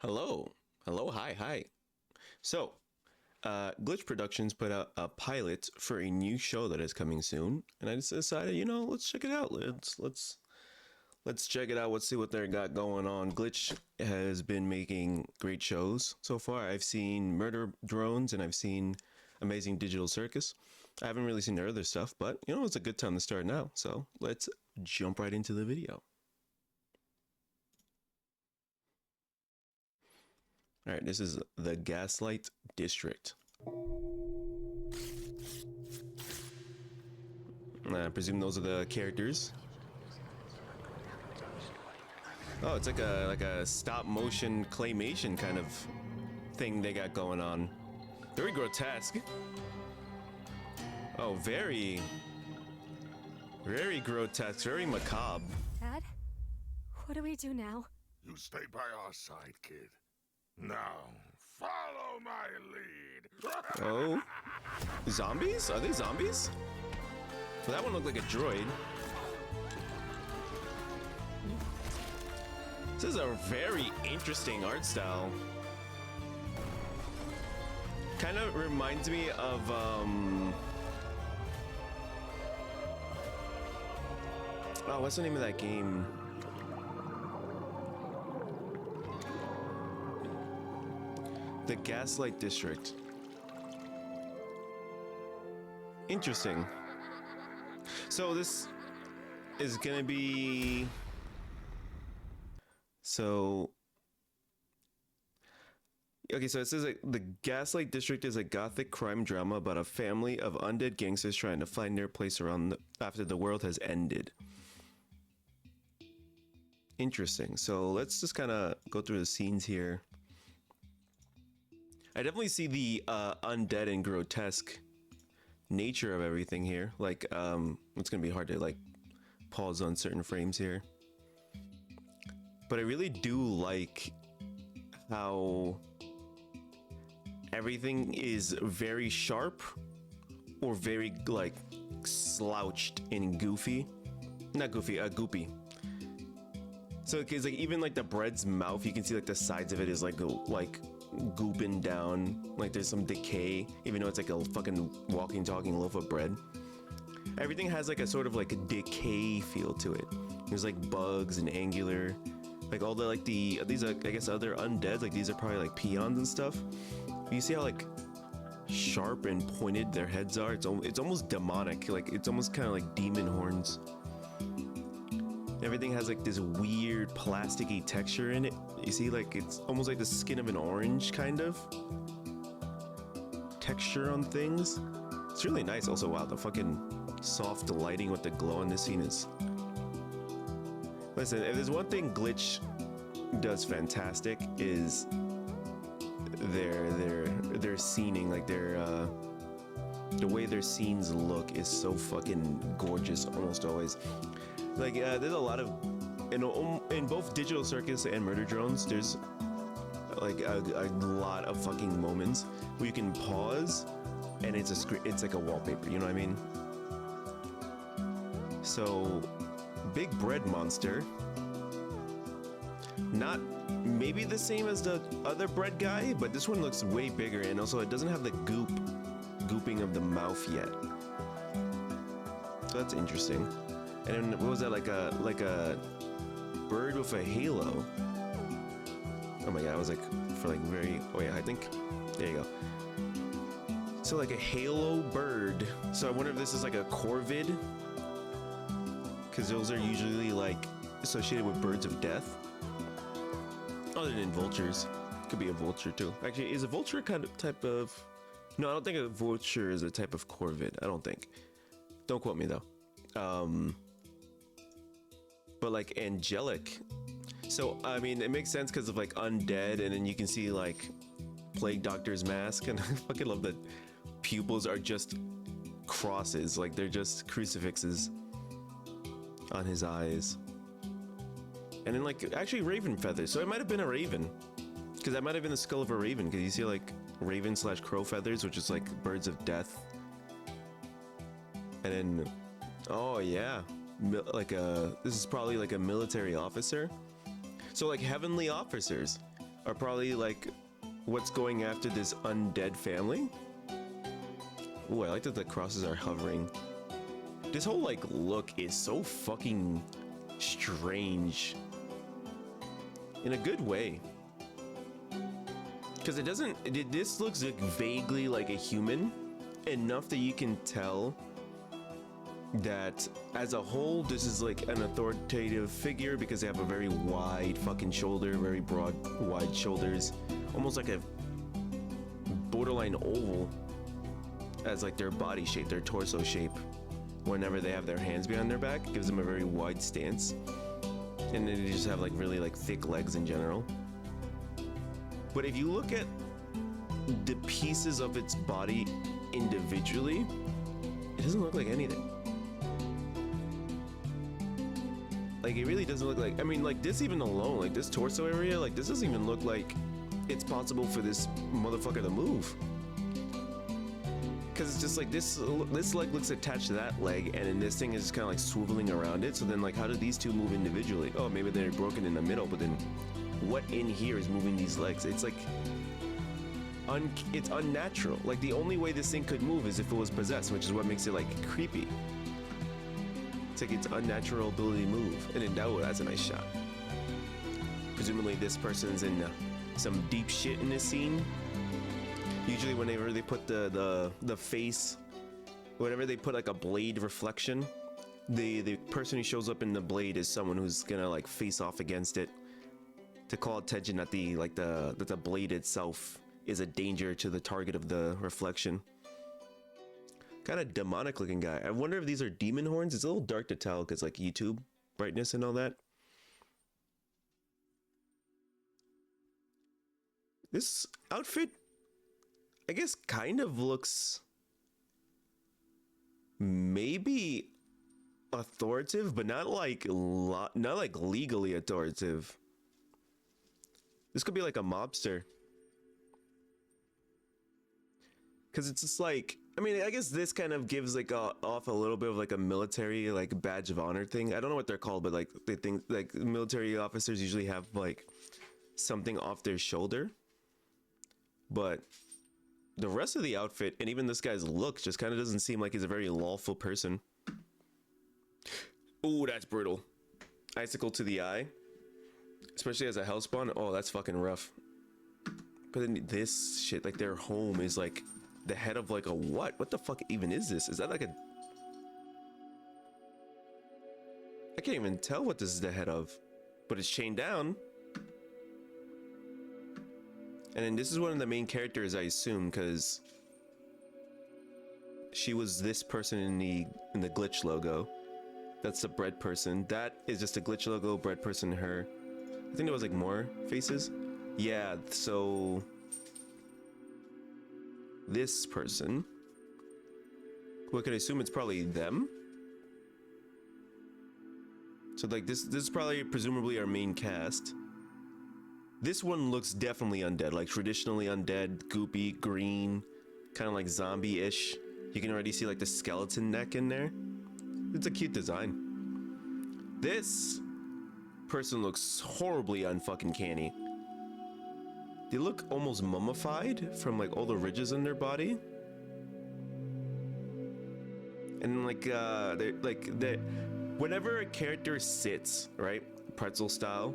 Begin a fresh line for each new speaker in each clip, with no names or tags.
Hello. Hello. Hi. So, Glitch Productions put out a pilot for a new show that is coming soon, and I just decided, let's check it out. Let's check it out. Let's see what they got going on. Glitch has been making great shows so far. I've seen Murder Drones and I've seen Amazing Digital Circus. I haven't really seen their other stuff, but it's a good time to start now. So let's jump right into the video. All right, this is the Gaslight District. I presume those are the characters. Oh, it's like a stop motion claymation kind of thing they got going on. Very grotesque. Oh, very grotesque, very macabre.
Dad, what do we do now?
You stay by our side, kid. Now, follow my lead.
Oh, zombies? Are they zombies? Well, that one looked like a droid. This is a very interesting art style. Kind of reminds me of oh, what's the name of that game? The Gaslight District. Interesting. So this is gonna be okay, so it says that the Gaslight District is a gothic crime drama about a family of undead gangsters trying to find their place after the world has ended. Interesting. So let's just kind of go through the scenes here. I definitely see the undead and grotesque nature of everything here. Like, it's gonna be hard to like pause on certain frames here. But I really do like how everything is very sharp or very like slouched and goofy. Not goofy, goopy. So it's like even like the bread's mouth, you can see like the sides of it is like gooping down, like there's some decay, even though it's like a fucking walking talking loaf of bread. Everything has like a sort of like a decay feel to it. There's like bugs and angular, like all the like these are I guess other undead, like these are probably like peons and stuff. You see how like sharp and pointed their heads are? It's almost demonic, like it's almost kind of like demon horns. Everything has like this weird plasticky texture in it. You see, like it's almost like the skin of an orange kind of texture on things. It's really nice. Also, wow, the fucking soft lighting with the glow in this scene is. Listen, if there's one thing Glitch does fantastic is their scening, like the way their scenes look is so fucking gorgeous almost always. Like there's a lot of in both Digital Circus and Murder Drones, there's like a lot of fucking moments where you can pause and it's like a wallpaper, you know what I mean? So big bread monster, not maybe the same as the other bread guy, but this one looks way bigger, and also it doesn't have the gooping of the mouth yet, so that's interesting. And then what was that, like a bird with a halo? Oh my god, I was like for like very, oh yeah, I think there you go. So like a halo bird. So I wonder if this is like a corvid, because those are usually like associated with birds of death, other than vultures. Could be a vulture too. Actually, is a vulture kind of type of, no, I don't think a vulture is a type of corvid. I don't think, don't quote me though. But like angelic. So I mean, it makes sense because of like undead, and then you can see like Plague Doctor's mask, and I fucking love that pupils are just crosses, like they're just crucifixes on his eyes. And then like actually raven feathers, so it might have been a raven, because that might have been the skull of a raven, because you see like raven / crow feathers, which is like birds of death. And then, oh yeah, like this is probably like a military officer. So like heavenly officers, are probably like what's going after this undead family. Ooh, I like that the crosses are hovering. This whole like look is so fucking strange in a good way, because it doesn't, this looks like vaguely like a human, enough that you can tell that as a whole this is like an authoritative figure, because they have a very wide fucking shoulder, very broad wide shoulders, almost like a borderline oval as like their body shape, their torso shape. Whenever they have their hands behind their back, it gives them a very wide stance, and then they just have like really like thick legs in general. But if you look at the pieces of its body individually, it doesn't look like anything. Like, it really doesn't look like, I mean, like this even alone, like this torso area, like this doesn't even look like it's possible for this motherfucker to move. Because it's just like this leg looks attached to that leg, and then this thing is just kind of like swiveling around it. So then like, how do these two move individually? Oh, maybe they're broken in the middle, but then what in here is moving these legs? It's like, it's unnatural. Like, the only way this thing could move is if it was possessed, which is what makes it like creepy. It's like its unnatural ability to move. And then, oh, that's a nice shot. Presumably this person's in some deep shit in this scene. Usually whenever they put the face, whenever they put like a blade reflection, the person who shows up in the blade is someone who's gonna like face off against it, to call attention that the blade itself is a danger to the target of the reflection. Kind of demonic looking guy. I wonder if these are demon horns. It's a little dark to tell because like YouTube brightness and all that. This outfit, I guess, kind of looks maybe authoritative, but not like legally authoritative. This could be like a mobster. Because it's just like, I mean, I guess this kind of gives like off a little bit of like a military like badge of honor thing. I don't know what they're called, but like they think like military officers usually have like something off their shoulder. But the rest of the outfit, and even this guy's look, just kind of doesn't seem like he's a very lawful person. Ooh, that's brutal. Icicle to the eye. Especially as a hellspawn. Oh, that's fucking rough. But then this shit, like their home is like the head of like a what? What the fuck even is this? Is that like a... I can't even tell what this is the head of. But it's chained down. And then this is one of the main characters, I assume, because she was this person in the glitch logo. That's the bread person. That is just a glitch logo, bread person, her. I think there was like more faces. Yeah, so this person, who I could assume it's probably them. So like this is probably presumably our main cast. This one looks definitely undead, like traditionally undead, goopy, green, kind of like zombie-ish. You can already see like the skeleton neck in there. It's a cute design. This person looks horribly unfucking canny. They look almost mummified from like all the ridges in their body. And like whenever a character sits, right, pretzel style,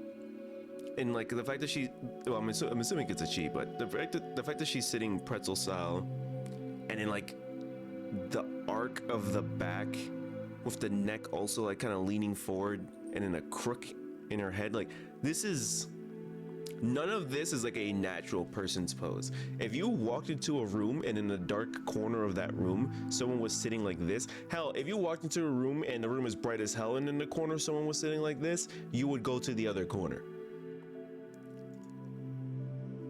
and like the fact that she, well, I'm assuming it's a she, but the fact that she's sitting pretzel style, and then like the arc of the back with the neck also like kind of leaning forward, and then a crook in her head, like this is, none of this is like a natural person's pose. If you walked into a room and in the dark corner of that room someone was sitting like this, hell, if you walked into a room and the room is bright as hell and in the corner someone was sitting like this, you would go to the other corner.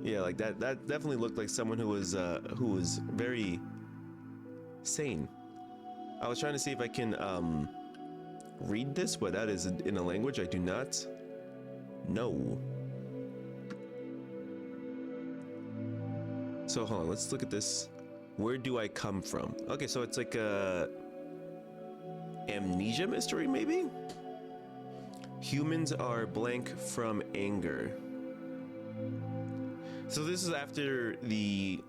Yeah, like that definitely looked like someone who was very sane. I was trying to see if I can read this, but that is in a language I do not know. So hold on, let's look at this. Where do I come from? Okay, so it's like a amnesia mystery, maybe? Humans are blank from anger. So this is after the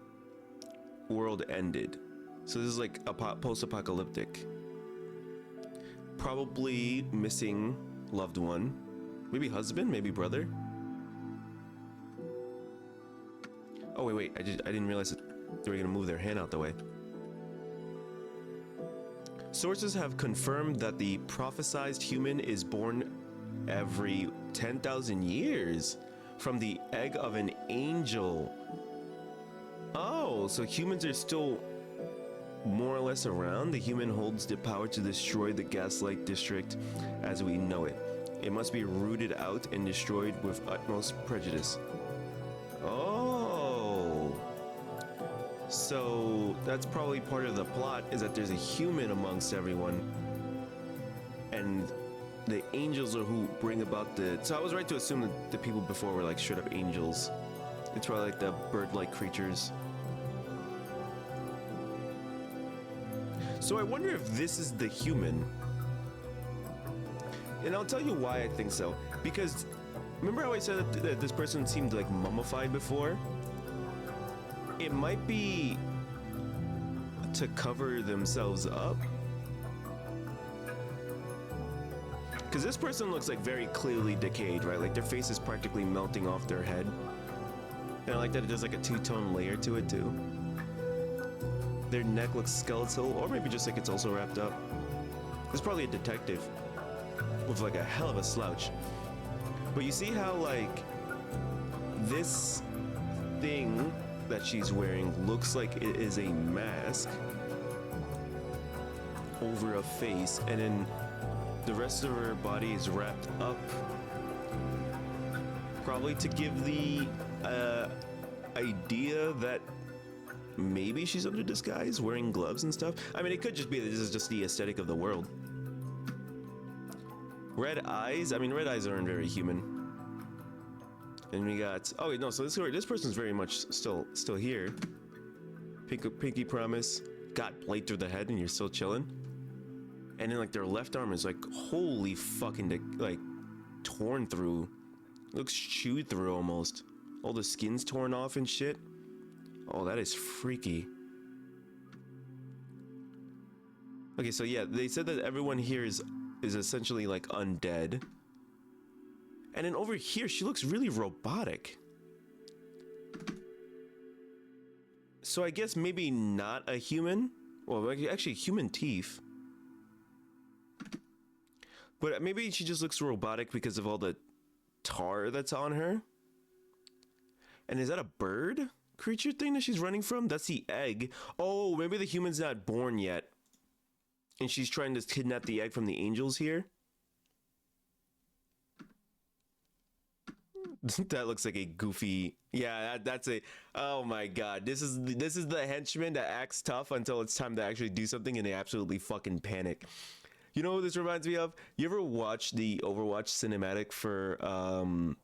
world ended. So this is like a post-apocalyptic. Probably missing loved one. Maybe husband, maybe brother. Oh wait, I didn't realize that they were gonna move their hand out the way. Sources have confirmed that the prophesized human is born every 10,000 years from the egg of an angel. Oh, so humans are still more or less around. The human holds the power to destroy the Gaslight district as we know it. It must be rooted out and destroyed with utmost prejudice. Oh. So that's probably part of the plot, is that there's a human amongst everyone. And the angels are who bring about the... So I was right to assume that the people before were like straight up angels. It's probably like the bird-like creatures. So I wonder if this is the human. And I'll tell you why I think so. Because remember how I said that this person seemed like mummified before? It might be to cover themselves up. Because this person looks like very clearly decayed, right? Like their face is practically melting off their head. And I like that it does like a two-tone layer to it too. Their neck looks skeletal, or maybe just like it's also wrapped up. It's probably a detective with like a hell of a slouch. But you see how like this thing that she's wearing looks like it is a mask over a face, and then the rest of her body is wrapped up, probably to give the idea that maybe she's under disguise, wearing gloves and stuff. I mean, it could just be that this is just the aesthetic of the world. Red eyes. I mean, red eyes aren't very human. And we got... Oh, wait, no. So this person's very much still here. Pinky promise. Got blade through the head and you're still chilling. And then, like, their left arm is, like, holy fucking, like, torn through. Looks chewed through almost. All the skin's torn off and shit. Oh, that is freaky. Okay, so yeah, they said that everyone here is essentially like undead. And then over here, she looks really robotic. So I guess maybe not a human. Well, actually human teeth. But maybe she just looks robotic because of all the tar that's on her. And is that a bird creature thing that she's running from? That's the egg. Oh, maybe the human's not born yet. And she's trying to kidnap the egg from the angels here. That looks like a goofy... Yeah, that's a... Oh my god. This is the henchman that acts tough until it's time to actually do something and they absolutely fucking panic. You know what this reminds me of? You ever watch the Overwatch cinematic for... oh,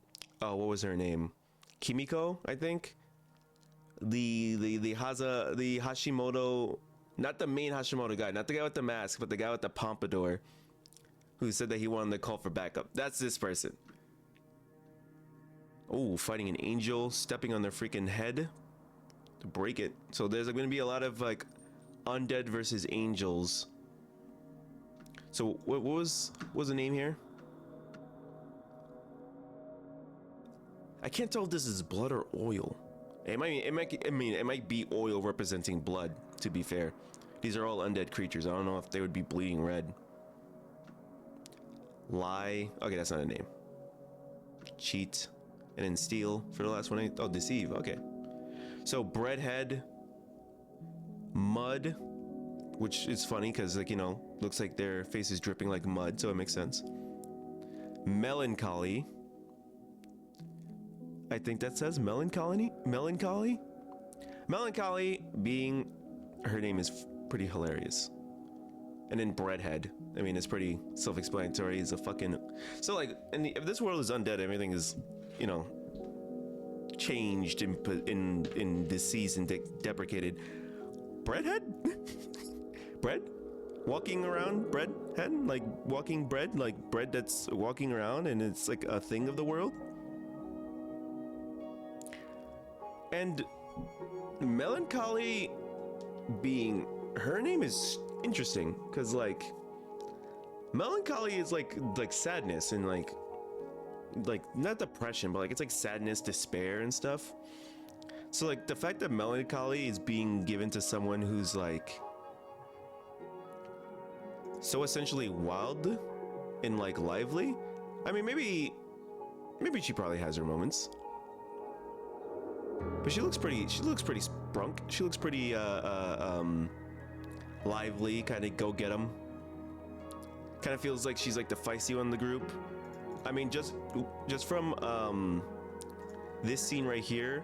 what was her name? Kimiko, I think? The Hashimoto... Not the main Hashimoto guy, not the guy with the mask, but the guy with the pompadour who said that he wanted to call for backup. That's this person. Oh, fighting an angel, stepping on their freaking head to break it. So there's going to be a lot of like undead versus angels. So what was the name here? I can't tell if this is blood or oil. It might be oil representing blood, to be fair. These are all undead creatures. I don't know if they would be bleeding red. Lie. Okay, that's not a name. Cheat. And then steal for the last one. Oh, deceive. Okay. So breadhead. Mud. Which is funny because, like, you know, looks like their face is dripping like mud, so it makes sense. Melancholy. I think that says melancholy. Melancholy being, her name is pretty hilarious. And then breadhead. I mean, it's pretty self-explanatory. It's a fucking... So like, if this world is undead, everything is, you know, changed in deceased and deprecated. Breadhead? Bread? Walking around breadhead? Like walking bread? Like bread that's walking around and it's like a thing of the world? And melancholy being her name is interesting because like melancholy is like sadness and like not depression, but like it's like sadness, despair and stuff. So like the fact that melancholy is being given to someone who's like so essentially wild and like lively. I mean, maybe she probably has her moments, but she looks pretty sprunk. She looks pretty lively, kind of go get 'em. Kind of feels like she's like the feisty one in the group. I mean, just from this scene right here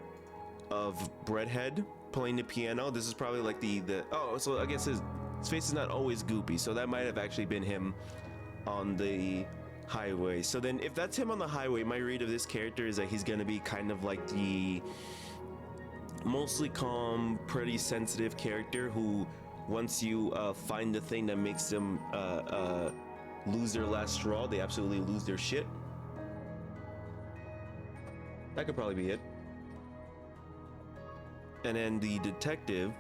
of Breadhead playing the piano, this is probably like the oh, so I guess his face is not always goopy, so that might have actually been him on the highway. So then if that's him on the highway, my read of this character is that he's gonna be kind of like the mostly calm, pretty sensitive character who once you find the thing that makes them lose their last straw, they absolutely lose their shit. That could probably be it. And then the detective,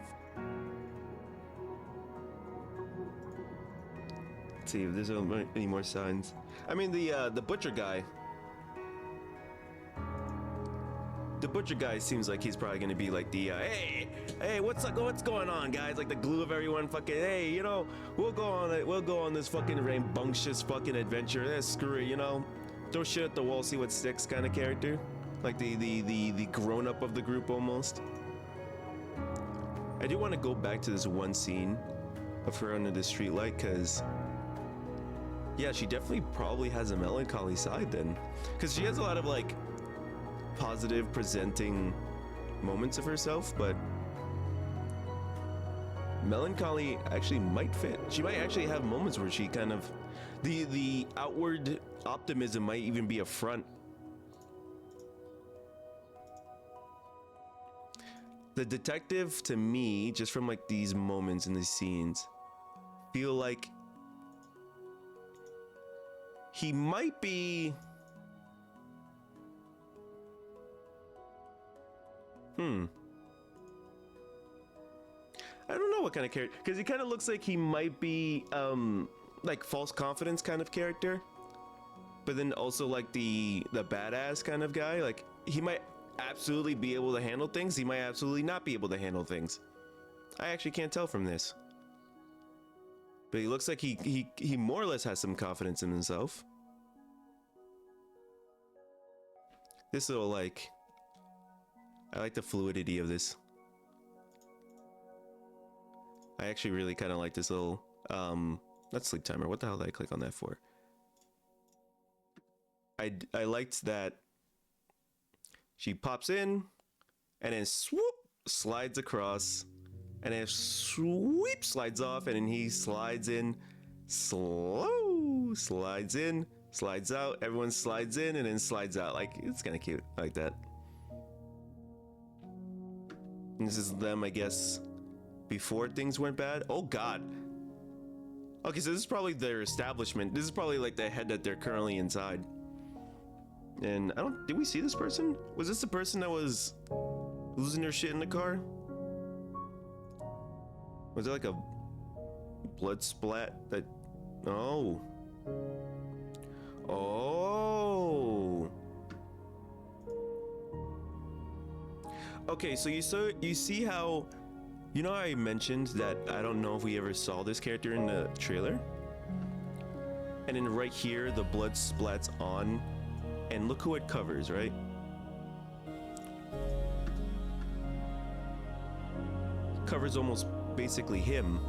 let's see if there's any more signs. I mean, the butcher guy. The butcher guy seems like he's probably gonna be like the hey, what's going on, guys? Like the glue of everyone. Fucking hey, you know, we'll go on this fucking rambunctious fucking adventure. Screw it, you know, throw shit at the wall, see what sticks kind of character. Like the grown up of the group almost. I do want to go back to this one scene of her under the streetlight because yeah, she definitely probably has a melancholy side then, because she has a lot of like positive presenting moments of herself, but melancholy actually might fit. She might actually have moments where she kind of the outward optimism might even be a front. The detective, to me, just from like these moments in these scenes, feel like he might be I don't know what kind of character, because he kind of looks like he might be like false confidence kind of character, but then also like the badass kind of guy. Like he might absolutely be able to handle things, he might absolutely not be able to handle things. I actually can't tell from this, but he looks like he more or less has some confidence in himself. This little like, I like the fluidity of this. I actually really kind of like this little not sleep timer. What the hell did I click on that for? I liked that she pops in and then swoop slides across and then sweep slides off, and then he slides in slow, slides in, slides out, everyone slides in and then slides out. Like, it's kind of cute. I like that. And this is them, I guess, before things went bad. Oh god. Okay, so this is probably their establishment. This is probably like the head that they're currently inside. And did we see this person? Was this the person that was losing their shit in the car? Was there like a blood splat that, oh. Okay, so you see how, you know, I mentioned that I don't know if we ever saw this character in the trailer, and then right here the blood splats on, and look who it covers, right? Covers almost basically him.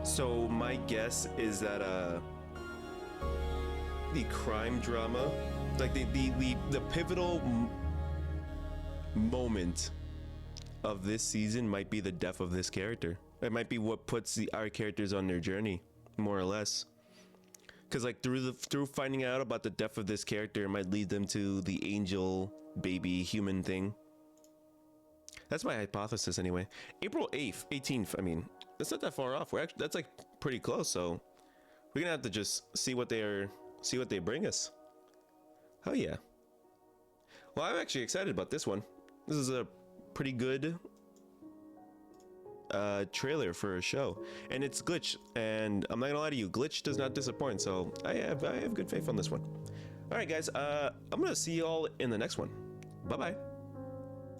So my guess is that the crime drama, like the pivotal moment of this season might be the death of this character. It might be what puts our characters on their journey, more or less. Because like through finding out about the death of this character, it might lead them to the angel baby human thing. That's my hypothesis anyway. April 8th, 18th. I mean, that's not that far off. That's like pretty close. So we're gonna have to just see what they bring us. Oh yeah. Well, I'm actually excited about this one. This is a pretty good trailer for a show, and it's Glitch, and I'm not gonna lie to you, Glitch does not disappoint, so I have good faith on this one. All right, guys, I'm gonna see y'all in the next one. Bye bye.